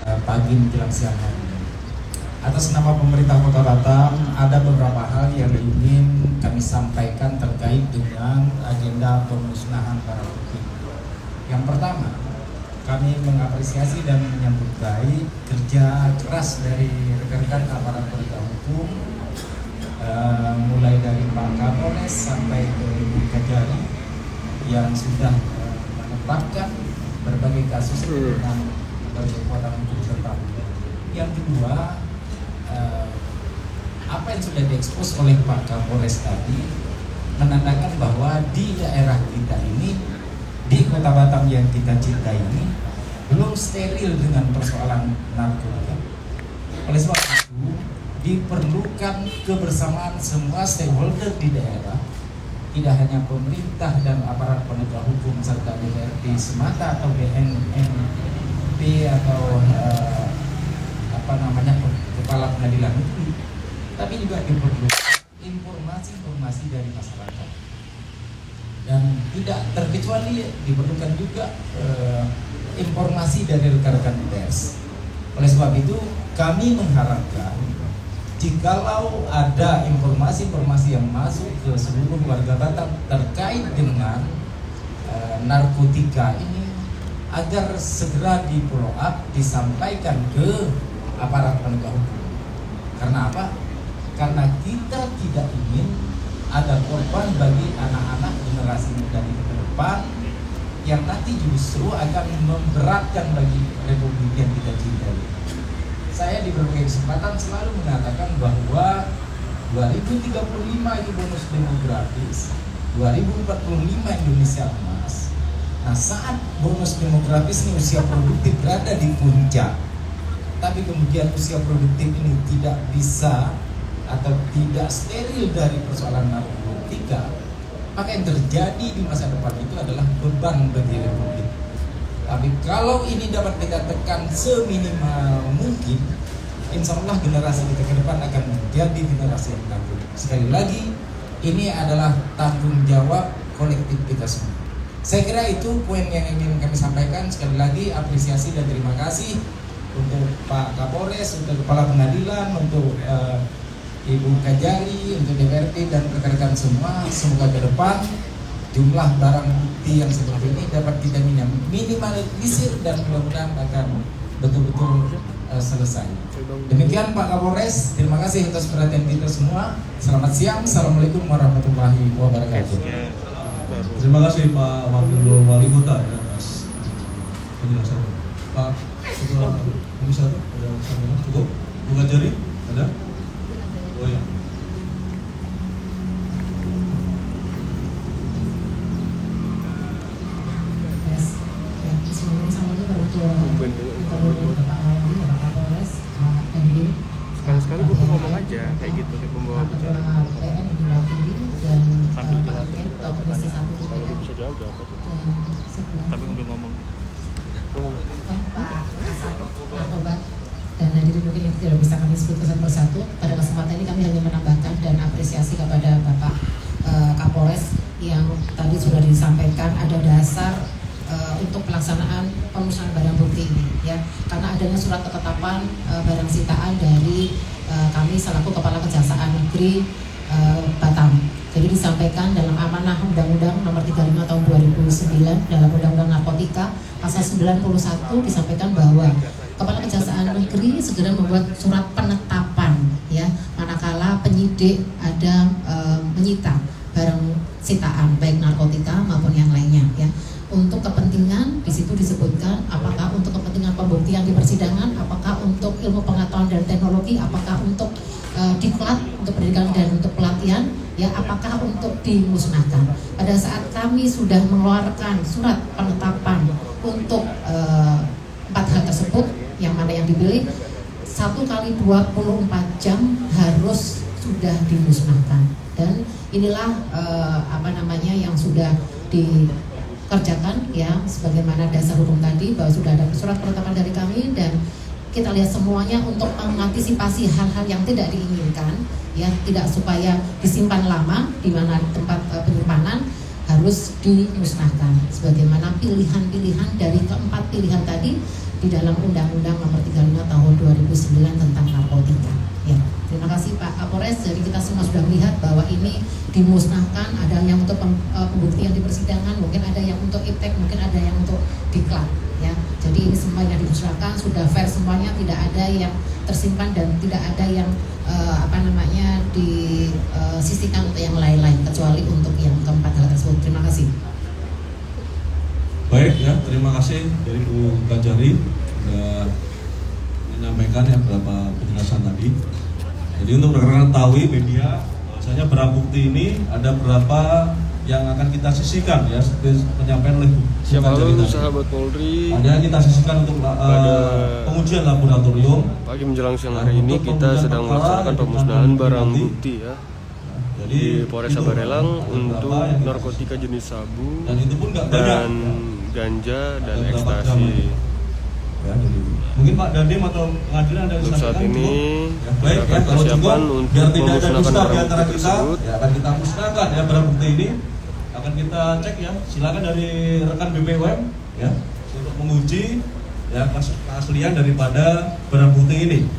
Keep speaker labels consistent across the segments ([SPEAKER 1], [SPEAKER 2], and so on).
[SPEAKER 1] pagi menjelang siang hari. Atas nama pemerintah Kota Batam, ada beberapa hal yang ingin kami sampaikan terkait dengan agenda pemusnahan barang bukti. Yang pertama, kami mengapresiasi dan menyambut baik kerja keras dari rekan-rekan aparat penegak hukum, mulai dari Pak Kapolres sampai ke Ibu Kajari yang sudah menetapkan berbagai kasus dengan kekuatan hukum tetap. Yang kedua, apa yang sudah diekspos oleh Pak Kapolres tadi menandakan bahwa di daerah kita ini, di Kota Batam yang kita cintai ini, belum steril dengan persoalan narkotika. Oleh sebab itu, diperlukan kebersamaan semua stakeholder di daerah, tidak hanya pemerintah dan aparat penegak hukum serta DPRD semata atau BNNP atau kepala pengadilan negeri, tapi juga diperlukan informasi-informasi dari masyarakat, dan tidak terkecuali diperlukan juga informasi dari rekan-rekan pers. Oleh sebab itu, kami mengharapkan jikalau ada informasi-informasi yang masuk ke seluruh warga Batam terkait dengan narkotika ini, agar segera di follow up, disampaikan ke aparat penegak hukum. Karena apa? Karena kita tidak ingin ada korban bagi anak-anak generasi muda di depan yang nanti justru akan memberatkan bagi Republik yang kita cintai. Saya di berbagai kesempatan selalu mengatakan bahwa 2035 itu bonus demografis, 2045 Indonesia emas. Nah, saat bonus demografis ini usia produktif berada di puncak, tapi kemudian usia produktif ini tidak bisa atau tidak steril dari persoalan narkotika, maka yang terjadi di masa depan itu adalah beban bagi Republik. Tapi kalau ini dapat kita tekan seminimal mungkin, insya Allah generasi kita ke depan akan menjadi generasi yang tangguh. Sekali lagi, ini adalah tanggung jawab kolektif kita semua. Saya kira itu poin yang ingin kami sampaikan. Sekali lagi apresiasi dan terima kasih untuk Pak Kapolres, untuk Kepala Pengadilan, untuk Ibu Kajari, untuk DPRD dan rekan-rekan semua. Semoga ke depan jumlah barang bukti yang seperti ini dapat kita minimalisir dan mudah-mudahan akan betul-betul selesai. Demikian Pak Kapolres, terima kasih atas perhatian kita semua. Selamat siang, assalamualaikum warahmatullahi wabarakatuh.
[SPEAKER 2] Terima kasih Pak Wakil Wali Kota atas penjelasan. Pak Ketua Komisi 1 ada sambutan cukup? Buka jari ada? Oh ya.
[SPEAKER 3] Sekali-sekali gue ngomong aja kayak gitu kayak pembawa bicara sambil dilatih. Kalau dia bisa jawab apa tuh? Tapi udah ngomong.
[SPEAKER 4] Dan hadirin mungkin ini tidak bisa kami sebutkan satu persatu. Pada kesempatan ini kami hanya menambahkan dan apresiasi kepada Bapak Kapolres yang tadi sudah disampaikan ada dasar untuk pelaksanaan pemusnahan barang bukti ini, ya, karena adanya surat ketetapan barang sitaan dari kami selaku Kepala Kejaksaan Negeri Batam. Jadi disampaikan dalam amanah Undang-Undang Nomor 35 Tahun 2009 dalam Undang-Undang Narkotika pasal 91 disampaikan bahwa Kepala Kejaksaan Negeri segera membuat surat penetapan, ya, manakala penyidik ada menyita barang sitaan baik narkotika maupun yang lainnya, ya. Untuk kepentingan di situ disebutkan apakah untuk kepentingan pembuktian di persidangan, apakah untuk ilmu pengetahuan dan teknologi, apakah untuk diklat, untuk pendidikan dan untuk pelatihan, ya, apakah untuk dimusnahkan. Pada saat kami sudah mengeluarkan surat penetapan untuk 4 hal tersebut, yang mana yang dipilih 1 kali 24 jam harus sudah dimusnahkan, dan inilah yang sudah dikerjakan, ya, sebagaimana dasar hukum tadi bahwa sudah ada surat penetapan dari kami, dan kita lihat semuanya untuk mengantisipasi hal-hal yang tidak diinginkan, ya, tidak supaya disimpan lama di mana tempat penyimpanan, harus dimusnahkan sebagaimana pilihan-pilihan dari keempat pilihan tadi di dalam Undang-Undang Nomor 35 99 tentang narkotika. Ya, terima kasih Pak Kapolres. Jadi kita semua sudah melihat bahwa ini dimusnahkan, ada yang untuk pembuktian di persidangan, mungkin ada yang untuk iptek, mungkin ada yang untuk diklat. Ya, jadi ini semua yang dimusnahkan sudah fair semuanya, tidak ada yang tersimpan dan tidak ada yang disisihkan untuk yang lain-lain kecuali untuk yang keempat hal tersebut. Terima kasih.
[SPEAKER 2] Baik ya, terima kasih dari Bu Ganjari sudah menyampaikan ya beberapa penjelasan tadi. Jadi untuk rekan-rekan ketahui media, bahwasanya barang bukti ini ada berapa yang akan kita sisihkan ya, seperti penyampaian oleh Bu Ganjari tadi.
[SPEAKER 5] Sahabat Polri,
[SPEAKER 2] Ada yang kita sisihkan untuk pengujian laboratorium.
[SPEAKER 5] pagi menjelang siang hari ini kita sedang melaksanakan pemusnahan barang bukti ya di Polres Sabarelang untuk narkotika jenis sabu
[SPEAKER 2] Dan itu pun nggak banyak.
[SPEAKER 5] dan ganja dan ekstasi.
[SPEAKER 2] Ya, jadi mungkin Pak Dandim atau pengadilan ada yang
[SPEAKER 5] Untuk saat
[SPEAKER 2] disampaikan,
[SPEAKER 5] ini
[SPEAKER 2] ya, baik ya, kalau
[SPEAKER 5] persiapan
[SPEAKER 2] cukup
[SPEAKER 5] untuk
[SPEAKER 2] biar tidak ada
[SPEAKER 5] memusnahkan
[SPEAKER 2] dusta di
[SPEAKER 5] barang
[SPEAKER 2] antara
[SPEAKER 5] bukti
[SPEAKER 2] kita,
[SPEAKER 5] tersebut.
[SPEAKER 2] ya akan kita musnahkan ya barang bukti ini akan kita cek ya. Silakan dari rekan BPOM ya untuk menguji ya keaslian daripada barang bukti ini.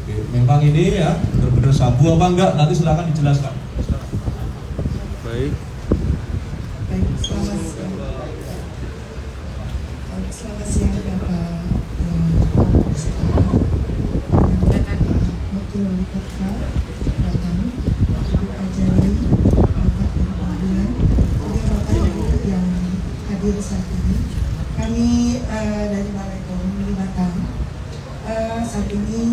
[SPEAKER 2] Oke, memang ini ya benar-benar sabu apa enggak nanti silakan dijelaskan.
[SPEAKER 5] Baik,
[SPEAKER 6] Baik, selamat siang Bapak Wakil Wali Kota Batam, Ibu Ajari, Bapak dan Pengadilan, juga Bapak Ibu yang hadir saat ini. Kami dari Balai Komunikasi Batam saat ini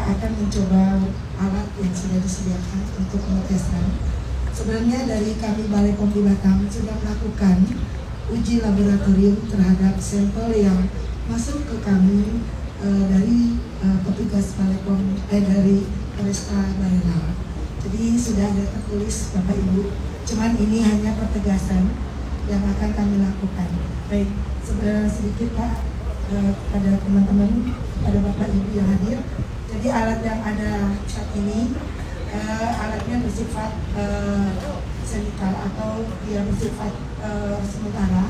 [SPEAKER 6] akan mencoba alat yang sudah disediakan untuk pengetesan. Sebenarnya dari kami Balai Komunikasi Batam sudah melakukan uji laboratorium terhadap sampel yang masuk ke kami dari petugas Balai Komunikasi dari Polresta Barelang. Jadi sudah ada tertulis Bapak Ibu. Cuman ini hanya pertegasan yang akan kami lakukan. Baik, sedikit Pak pada teman-teman, pada Bapak Ibu yang hadir. Jadi alat yang ada saat ini alatnya bersifat semical atau dia bersifat sementara.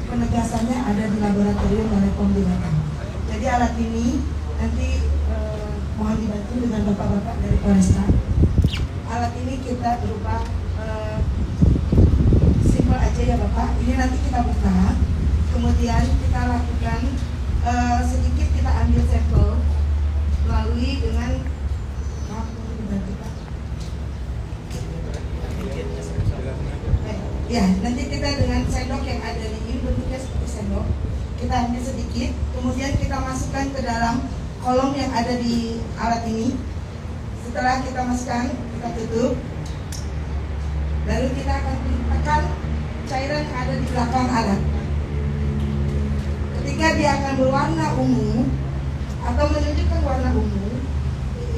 [SPEAKER 6] Penegasannya ada di laboratorium Balai Komunikasi Batam. Jadi alat ini nanti mohon dibantu dengan bapak-bapak dari Polresta. Alat ini kita berupa simpel aja ya Bapak. Ini nanti kita buka, kemudian kita lakukan sedikit kita ambil sampel melalui dengan dibantu Pak. Ya, nanti kita dengan sendok yang ada di ini bentuknya seperti sendok, kita ambil sedikit, kemudian kita masukkan ke dalam kolom yang ada di alat ini. Setelah kita masukkan, kita tutup. Lalu kita akan tekan cairan yang ada di belakang alat. Ketika dia akan berwarna ungu atau menunjukkan warna ungu,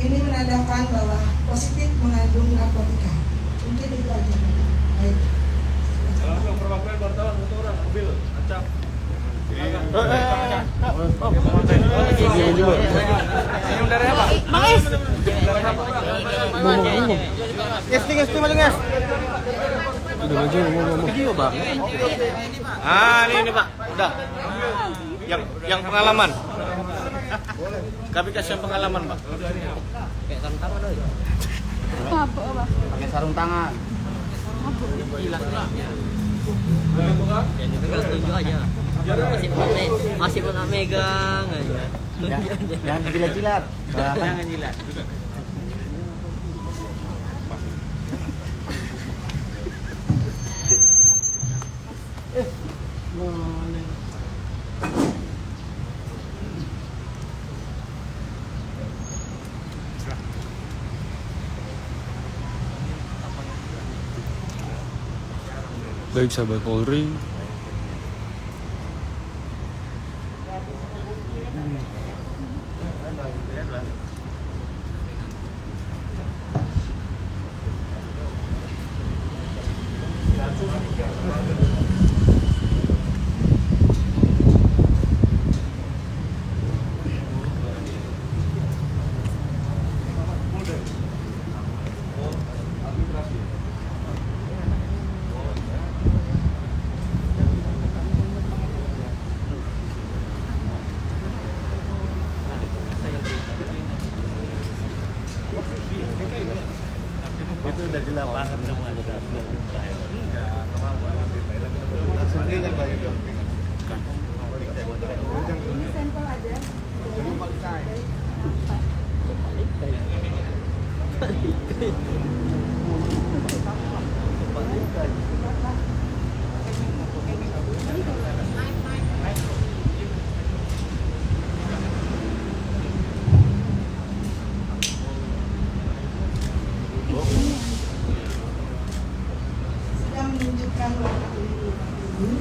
[SPEAKER 6] ini menandakan bahwa positif mengandung narkotika. Mungkin itu aja. Baik.
[SPEAKER 2] Langsung perwakilan wartawan untuk orang mobil acak.
[SPEAKER 7] Ini Pak, udah. Yang pengalaman. Kami kasih yang pengalaman Pak. Kayak sarung tangan doi.
[SPEAKER 8] Apa?
[SPEAKER 7] Pakai sarung tangan. Hilang nih. Pegang tunjuk aja. Masih pernah megang aja. Jangan jilat-jilat. Jangan jilat.
[SPEAKER 5] baik sahabat Polri.
[SPEAKER 6] Sudah menunjukkan warna ungu ini.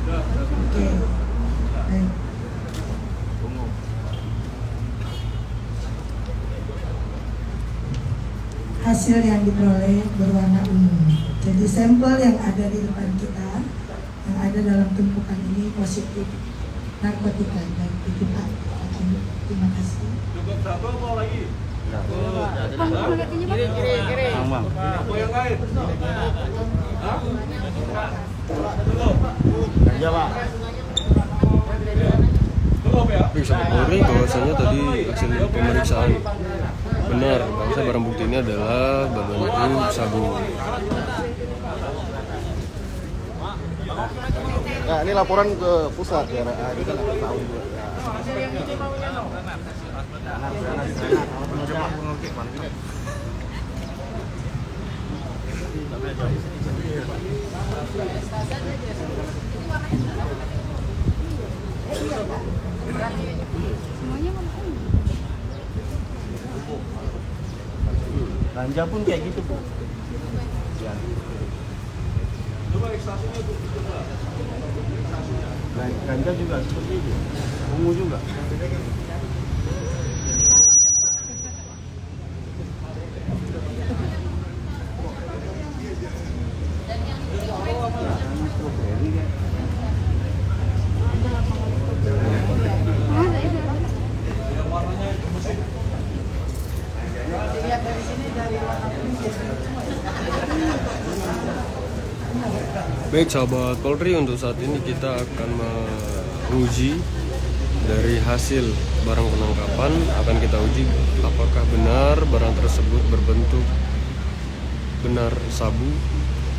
[SPEAKER 6] Oke. Baik. Hasil yang diperoleh berwarna ungu. Jadi sampel yang ada di depan kita, yang ada dalam tumpukan ini positif narkotika. Baik, itu Pak. Terima kasih.
[SPEAKER 2] Cukup satu apa lagi?
[SPEAKER 7] Kiri.
[SPEAKER 2] Apa yang lain? Hah?
[SPEAKER 7] Ganja, Pak.
[SPEAKER 2] Cukup ya?
[SPEAKER 5] Bisa Polri bahwasanya tadi hasil pemeriksaan benar bahwa barang bukti ini adalah bahan itu sabu.
[SPEAKER 7] Nah, ini laporan ke pusat ya. Ini kan aku tahu juga.
[SPEAKER 8] Semuanya warna ungu.
[SPEAKER 7] Ganja pun kayak gitu, Bu. Ya.
[SPEAKER 2] Coba ekstasinya tuh.
[SPEAKER 7] Ganja juga seperti itu. Ungu juga.
[SPEAKER 5] Baik sahabat Polri, untuk saat ini kita akan menguji dari hasil barang penangkapan. Akan kita uji apakah benar barang tersebut berbentuk benar sabu,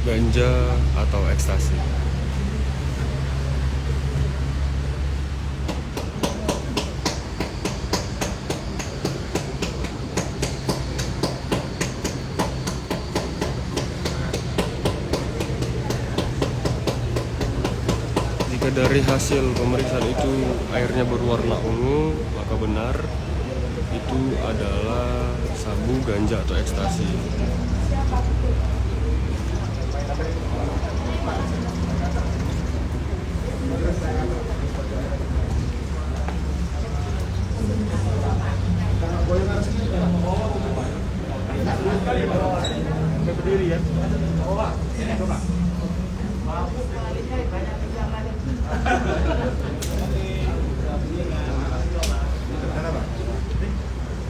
[SPEAKER 5] ganja, atau ekstasi. Jika dari hasil pemeriksaan itu airnya berwarna ungu, maka benar itu adalah sabu, ganja, atau ekstasi.
[SPEAKER 7] Berdiri ya.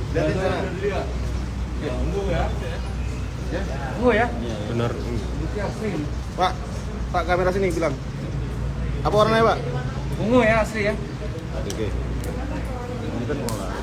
[SPEAKER 2] Dari sana. Ungu ya.
[SPEAKER 7] Ungu ya?
[SPEAKER 5] Benar ungu.
[SPEAKER 7] Pak kamera sini bilang. Apa warnanya, Pak?
[SPEAKER 9] Ungu ya, asli ya.
[SPEAKER 7] Oke. Ini kan mau asli.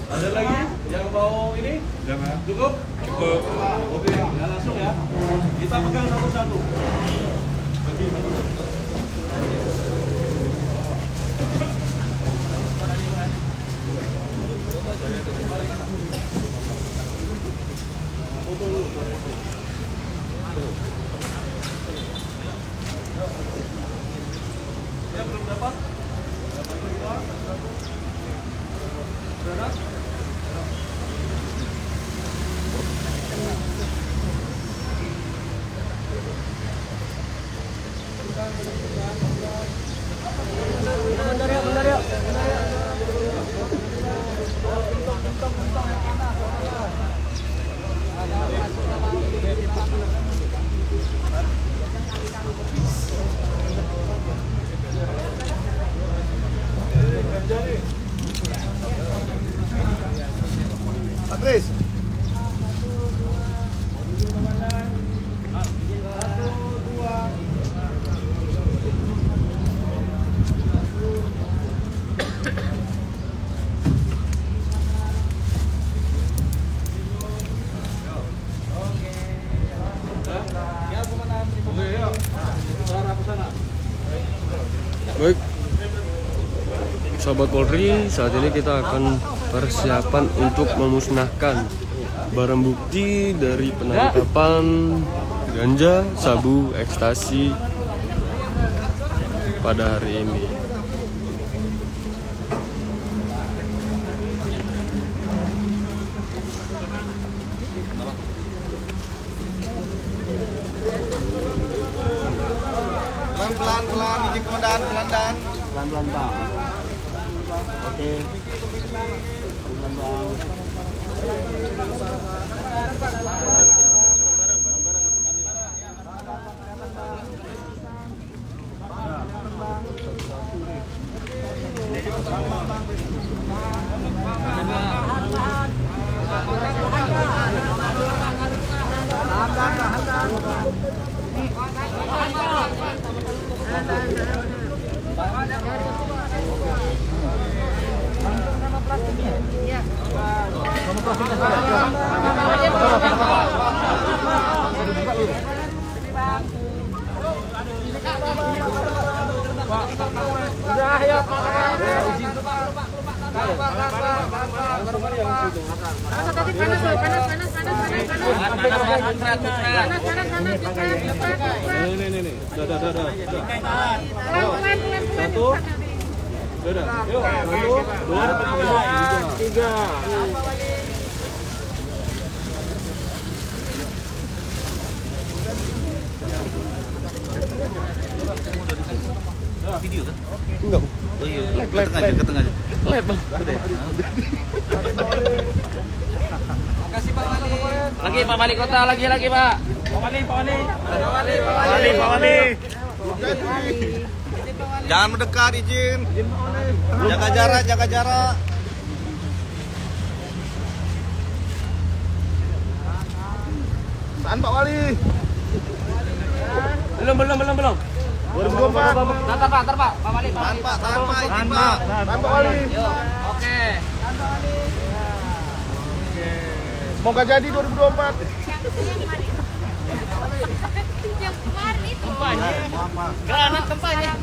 [SPEAKER 2] Ada lagi yang mau ini? Jangan. Cukup? Cukup. Oke, ya langsung ya. Kita pegang satu-satu.
[SPEAKER 7] Patris.
[SPEAKER 5] Baik, sahabat Polri, saat ini kita akan persiapan untuk memusnahkan barang bukti dari penangkapan ganja, sabu, ekstasi pada hari ini.
[SPEAKER 7] Pelan-pelan, izin komandan, pelan-pelan.
[SPEAKER 9] Pelan-pelan Bang. Oke. Pelan-pelan Bang.
[SPEAKER 7] Video kan?
[SPEAKER 5] Enggak.
[SPEAKER 7] Oh iya, ke tengah aja.
[SPEAKER 5] Live, Bang.
[SPEAKER 7] Makasih Pak Wali. Lagi Pak Wali Kota, lagi Pak. Pak Wali. Jangan mendekat, izin. Jaga jarak. Saan Pak Wali? Belum. 2024. Ntar Pak. Pak Wali. Tahan Pak, izin Pak. Tahan Pak Wali. Oke. Semoga jadi 2024.
[SPEAKER 8] Yang kemarin itu.
[SPEAKER 7] Granat tempatnya.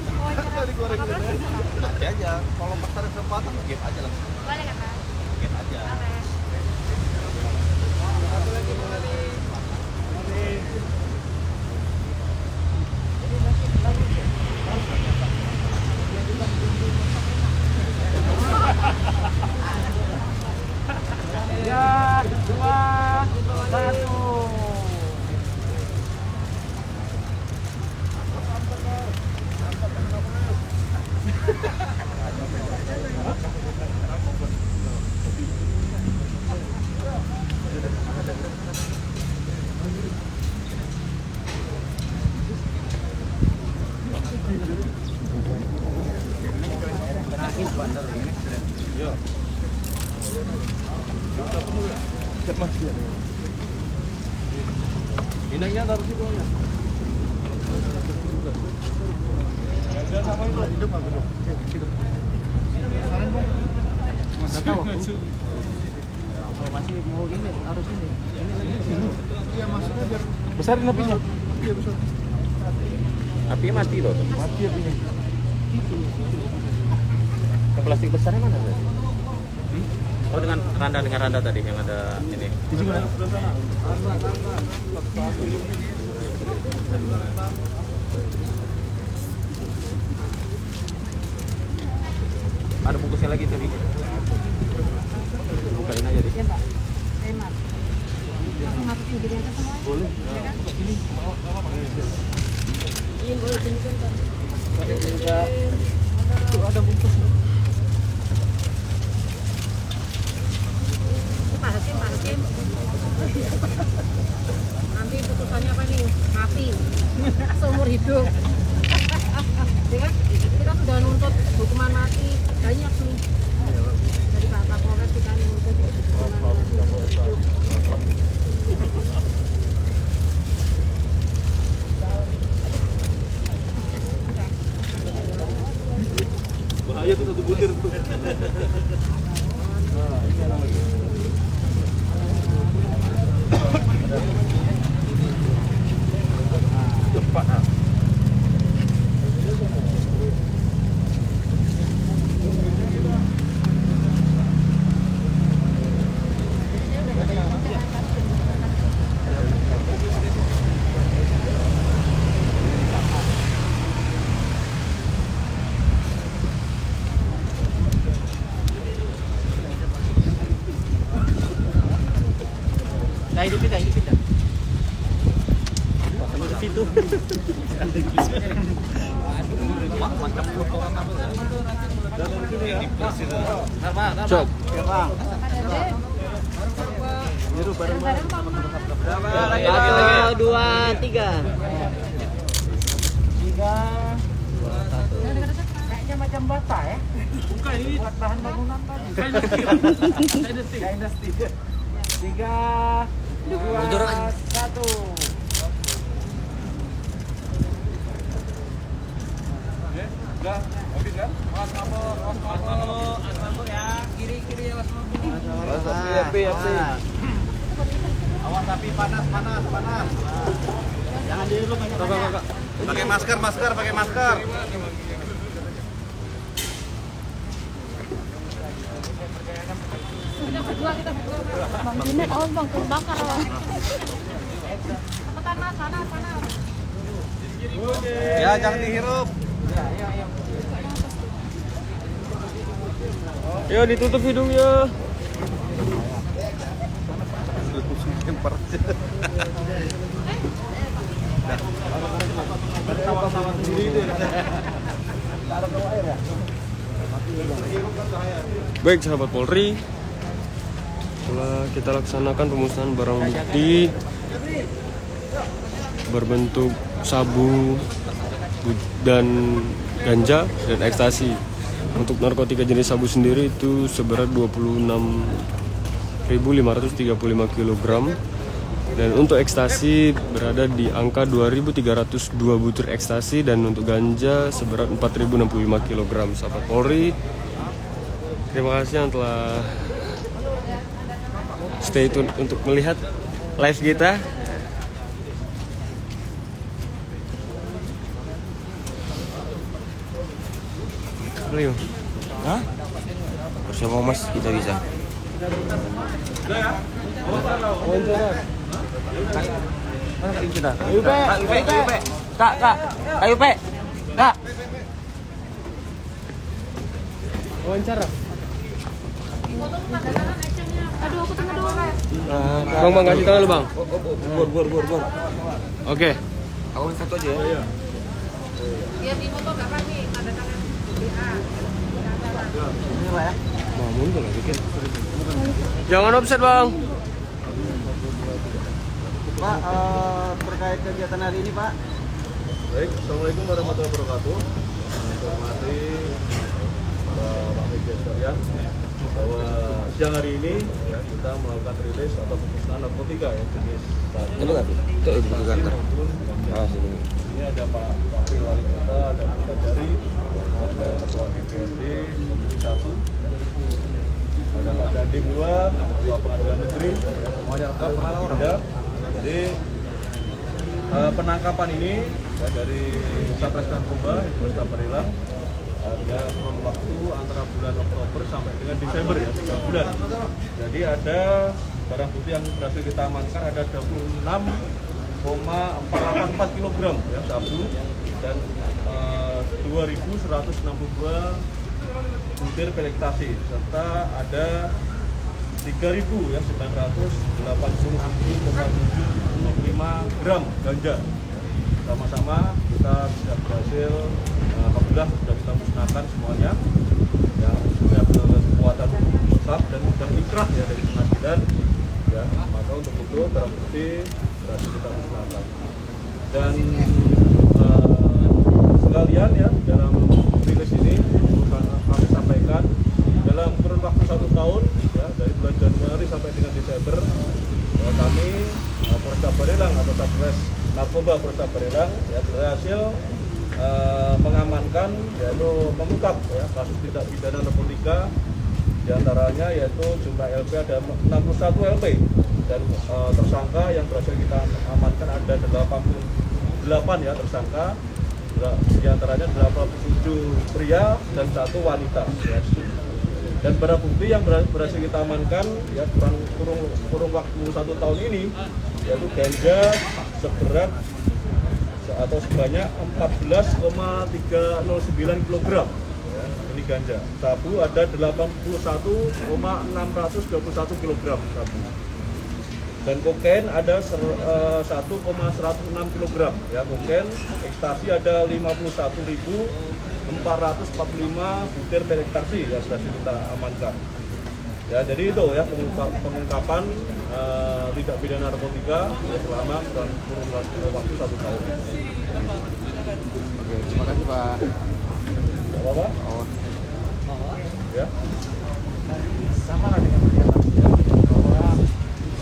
[SPEAKER 7] Nanti aja. Kalau pas ada kesempatan, gap aja lah.
[SPEAKER 8] Boleh kan, Pak?
[SPEAKER 7] Gap aja. Ya, 2, 1. Indahnya taruh situ ya.
[SPEAKER 9] Masih mau ini harus ini.
[SPEAKER 7] Iya, maksudnya biar
[SPEAKER 9] Besarin apinya.
[SPEAKER 7] iya besar.
[SPEAKER 9] Apinya mati loh.
[SPEAKER 7] Mati apinya.
[SPEAKER 9] Yang plastik besarnya mana? Oh dengan randa tadi yang ada ini.
[SPEAKER 7] Di sini.
[SPEAKER 9] Ada bungkusnya lagi tapi. Bukain aja deh. Boleh. Itu ada bungkus.
[SPEAKER 4] Pak Hakim. Nanti putusannya apa nih? Mati. Seumur hidup. Kita sudah nuntut hukuman mati banyak nih. Dari Pak Kapolres kita nuntut hukuman mati.
[SPEAKER 2] Bahaya tuh satu butir tuh. Cepat.
[SPEAKER 9] Hidupin dah. Pasang ke situ. Mantap.
[SPEAKER 5] Cok.
[SPEAKER 9] Biru bareng-bareng.
[SPEAKER 7] 1, 2, 3.
[SPEAKER 9] 3, 2, 1. Kayaknya macam bata ya. Bukan ini buat bahan bangunan tadi. Dynasty. 3, 2, 1.
[SPEAKER 2] Udah, habis kan? Awas mabuk ya. Kiri ya, awas mabuk.
[SPEAKER 9] Api. Awas tapi panas. Jangan diri lu banyak.
[SPEAKER 7] Pakai masker.
[SPEAKER 8] Bang Junet, awas bang, kebakar bang. Panas.
[SPEAKER 7] Ya, jangan dihirup.
[SPEAKER 5] Ya ditutup hidungnya. Baik sahabat Polri, setelah kita laksanakan pemusnahan barang bukti berbentuk sabu dan ganja dan ekstasi. Untuk narkotika jenis sabu sendiri itu seberat 26.535 kg dan untuk ekstasi berada di angka 2.302 butir ekstasi dan untuk ganja seberat 4.065 kg. Sahabat Polri, terima kasih yang telah stay tune untuk melihat live kita. Leo.
[SPEAKER 9] Hah? Bersama Mas kita bisa. Kak.
[SPEAKER 5] Wawancara.
[SPEAKER 8] Aduh, aku tengah dulu.
[SPEAKER 5] Bang kasih tangan lu, Bang.
[SPEAKER 9] Bor.
[SPEAKER 5] Oke.
[SPEAKER 9] Aku satu aja ya.
[SPEAKER 4] Biar di foto enggak pakai tanda tangan.
[SPEAKER 9] Ini Pak ya.
[SPEAKER 5] Nah, mundur lagi kan. Jangan offset, Bang.
[SPEAKER 9] Pak, terkait kegiatan hari ini, Pak.
[SPEAKER 2] Baik, Assalamualaikum warahmatullahi wabarakatuh. Saya hormati para Bapak Ibu sekalian bahwa siang hari ini ya, kita melakukan rilis atau pemusnahan narkotika ya jenis
[SPEAKER 9] Itu kan? Itu di kantor.
[SPEAKER 2] Ini ada Pak Wakil Wali Kota, ada Pak Kajari, ada Ketua DPRD, Komisi 1, ada Pak Dandim 2, Ketua Pengadilan Negeri, semuanya ada. Jadi penangkapan ini ya, dari Satres Narkoba, Polresta Barelang, ada kurun waktu antara bulan Oktober sampai dengan Desember ya, 3 bulan. Jadi ada barang bukti yang berhasil kita amankan ada 26,484 kg ya sabu dan 2.162 butir pil ekstasi serta ada 3.980,775 gram ganja. Sama-sama kita sudah berhasil, alhamdulillah sudah kita musnahkan semuanya. Ya, sudah berkekuatan tetap dan ikrah ya dari pengadilan. Ya, maka untuk itu barang bukti berhasil kita musnahkan. Dan sekalian ya dalam rilis ini kami sampaikan dalam kurun waktu 1 tahun ya dari bulan Januari sampai dengan Desember kami Polresta Barelang atau Satres Narkoba Polresta Barelang ya berhasil mengamankan yaitu mengungkap ya kasus tindak pidana narkotika diantaranya yaitu jumlah LP ada 61 LP dan tersangka yang berhasil kita amankan ada 88 ya tersangka, diantaranya 87 pria dan 1 wanita ya. Dan barang bukti yang berhasil kita amankan ya kurung waktu 1 tahun ini yaitu ganja seberat atau sebanyak 14,309 kg ya, ini ganja. Sabu ada 81,621 kg sabu. Dan kokain ada 1,106 kg ya, kokain. Ekstasi ada 51.445 butir pil ekstasi ya sudah kita amankan. Ya, jadi itu ya pengungkapan tindak pidana narkotika ya, selama kurun waktu 1 tahun.
[SPEAKER 5] Oke, terima kasih Pak.
[SPEAKER 2] Apa? Ya.
[SPEAKER 1] Sama lah dengan pernyataan bahwa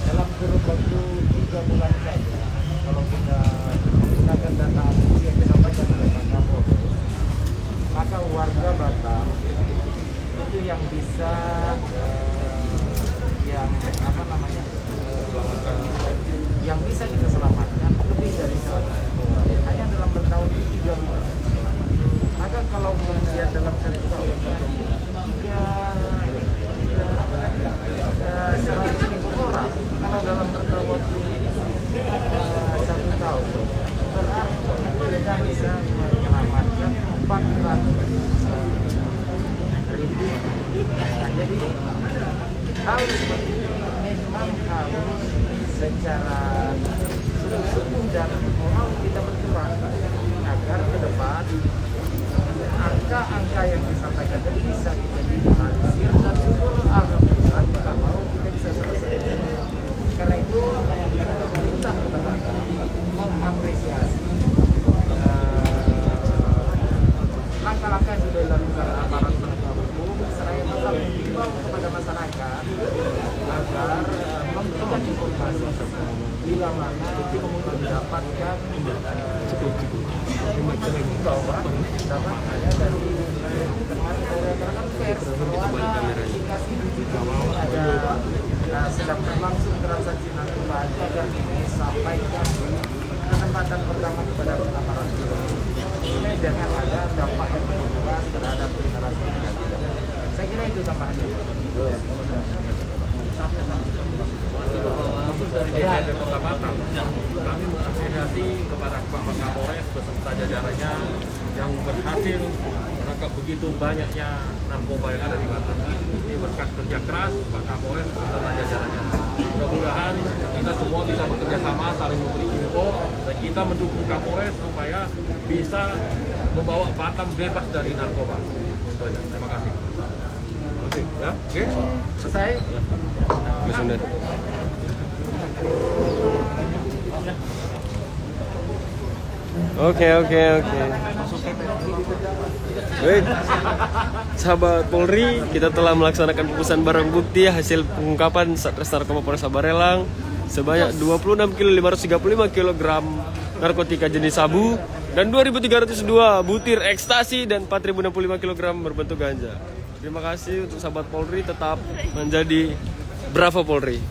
[SPEAKER 1] dalam kurun waktu 3 bulan saja kalau kita menggunakan data asli yang disampaikan oleh Pak Kapolres, maka warga Batam itu yang bisa yang bisa kita selamatkan lebih dari 100 orang hanya dalam bertahun 3 bulan. Maka kalau kemudian dalam 1 tahun 100.000 orang, kalau dalam bertahun 1 tahun berarti kita bisa menyelamatkan 400.000. Nah, jadi hal seperti ini memang harus secara sungguh-sungguh dan moral kita berjuang agar ke depan angka-angka yang disampaikan tadi bisa kita minimalisir dan syukur alhamdulillah kita mau kita bisa selesai. Karena itu pemerintah Kota Batam mengapresiasi langkah-langkah yang sudah dilakukan aparat penegak hukum seraya mengimbau kepada masyarakat agar memberikan informasi bila mana mendapatkan bahwa dapatnya dari teman-teman pers bahwa aplikasi digital ada sedang berlangsung transaksi narkoba agar disampaikan kesempatan pertama kepada aparat ini jangan ada dampak yang berubah terhadap generasi negatif. Saya kira itu tambahannya.
[SPEAKER 9] Khusus dari DPRD Kota Batam, kami mengapresiasi kepada Pak Kapolres beserta jajarannya yang berhasil menangkap begitu banyaknya narkoba yang ada di Batam. Ini berkat kerja keras Pak Kapolres beserta jajarannya. Mudah-mudahan kita semua bisa bekerja sama, saling memberi info, dan kita mendukung Kapolres supaya bisa membawa Batam bebas dari narkoba. Terima kasih.
[SPEAKER 2] Ya, oke.
[SPEAKER 1] Selesai.
[SPEAKER 5] Oke. Baik, sahabat Polri, kita telah melaksanakan pengumpulan barang bukti hasil pengungkapan Satres Narkoba Polresta Barelang sebanyak 26.535 kg narkotika jenis sabu dan 2.302 butir ekstasi dan 4.065 kg berbentuk ganja. Terima kasih untuk sahabat Polri, tetap menjadi Bravo Polri.